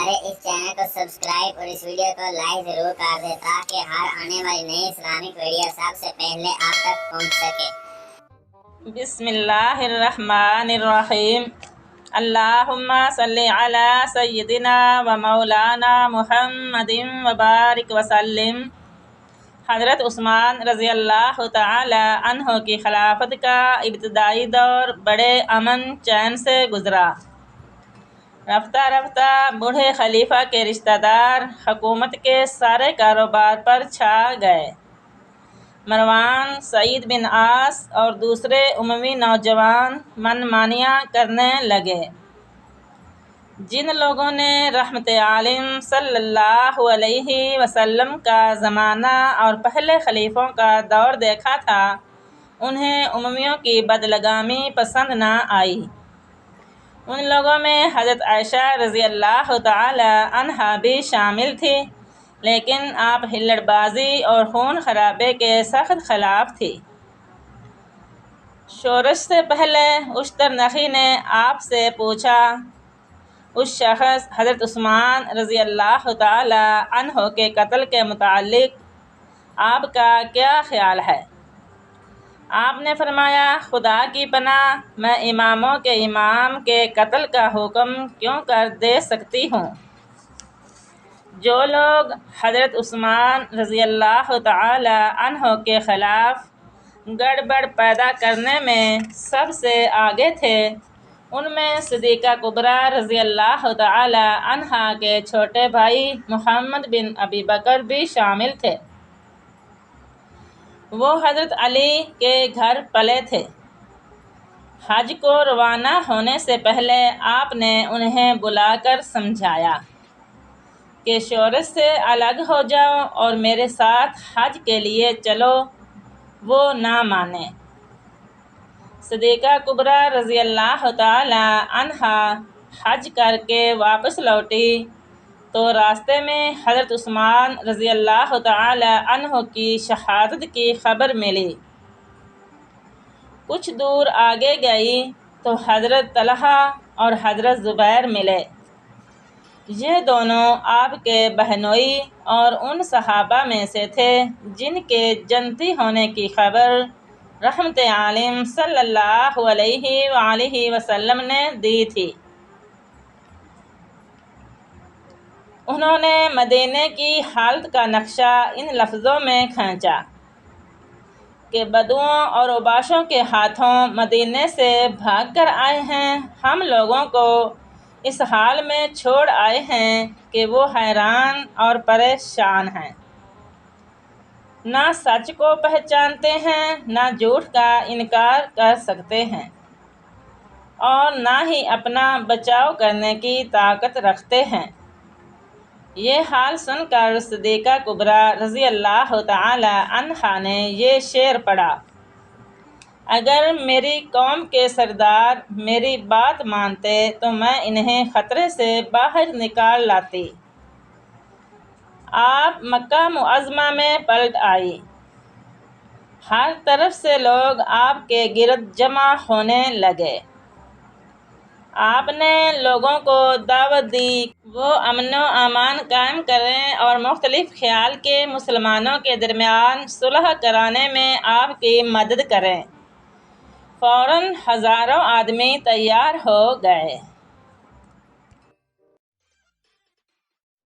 ہمارے اس چینل کو سبسکرائب اور اس ویڈیو کو لائک ضرور کر دیں تاکہ ہر آنے والی نئی اسلامک ویڈیو سب سے پہلے آپ تک پہنچ سکے۔ بسم اللہ الرحمن الرحیم۔ اللہم صلی علی سیدنا و مولانا محمد و بارک وسلم۔ حضرت عثمان رضی اللہ تعالی عنہ کی خلافت کا ابتدائی دور بڑے امن چین سے گزرا۔ رفتہ رفتہ بوڑھے خلیفہ کے رشتہ دار حکومت کے سارے کاروبار پر چھا گئے۔ مروان، سعید بن عاص اور دوسرے اموی نوجوان من مانیاں کرنے لگے۔ جن لوگوں نے رحمت عالم صلی اللہ علیہ وسلم کا زمانہ اور پہلے خلیفوں کا دور دیکھا تھا، انہیں امویوں کی بدلگامی پسند نہ آئی۔ ان لوگوں میں حضرت عائشہ رضی اللہ تعالی عنہا بھی شامل تھی، لیکن آپ ہلڑ بازی اور خون خرابے کے سخت خلاف تھی۔ شورش سے پہلے اشتر نخی نے آپ سے پوچھا، اس شخص حضرت عثمان رضی اللہ تعالی عنہ کے قتل کے متعلق آپ کا کیا خیال ہے؟ آپ نے فرمایا، خدا کی پناہ، میں اماموں کے امام کے قتل کا حکم کیوں کر دے سکتی ہوں؟ جو لوگ حضرت عثمان رضی اللہ تعالی عنہ کے خلاف گڑبڑ پیدا کرنے میں سب سے آگے تھے، ان میں صدیقہ کبریٰ رضی اللہ تعالی عنہا کے چھوٹے بھائی محمد بن ابی بکر بھی شامل تھے۔ وہ حضرت علی کے گھر پلے تھے۔ حج کو روانہ ہونے سے پہلے آپ نے انہیں بلا کر سمجھایا کہ شورش سے الگ ہو جاؤ اور میرے ساتھ حج کے لیے چلو۔ وہ نہ مانے۔ صدیقہ کبریٰ رضی اللہ تعالی عنہا حج کر کے واپس لوٹی تو راستے میں حضرت عثمان رضی اللہ تعالی عنہ کی شہادت کی خبر ملی۔ کچھ دور آگے گئی تو حضرت طلحہ اور حضرت زبیر ملے۔ یہ دونوں آپ کے بہنوئی اور ان صحابہ میں سے تھے جن کے جنتی ہونے کی خبر رحمت عالم صلی اللہ علیہ وآلہ وسلم نے دی تھی۔ انہوں نے مدینے کی حالت کا نقشہ ان لفظوں میں کھینچا کہ بدوؤں اور اوباشوں کے ہاتھوں مدینے سے بھاگ کر آئے ہیں۔ ہم لوگوں کو اس حال میں چھوڑ آئے ہیں کہ وہ حیران اور پریشان ہیں، نہ سچ کو پہچانتے ہیں، نہ جھوٹ کا انکار کر سکتے ہیں، اور نہ ہی اپنا بچاؤ کرنے کی طاقت رکھتے ہیں۔ یہ حال سن کر صدیقہ کبریٰ رضی اللہ تعالی عنہا نے یہ شعر پڑھا، اگر میری قوم کے سردار میری بات مانتے تو میں انہیں خطرے سے باہر نکال لاتی۔ آپ مکہ معظمہ میں پلٹ آئی۔ ہر طرف سے لوگ آپ کے گرد جمع ہونے لگے۔ آپ نے لوگوں کو دعوت دی وہ امن و امان قائم کریں اور مختلف خیال کے مسلمانوں کے درمیان صلح کرانے میں آپ کی مدد کریں۔ فوراً ہزاروں آدمی تیار ہو گئے۔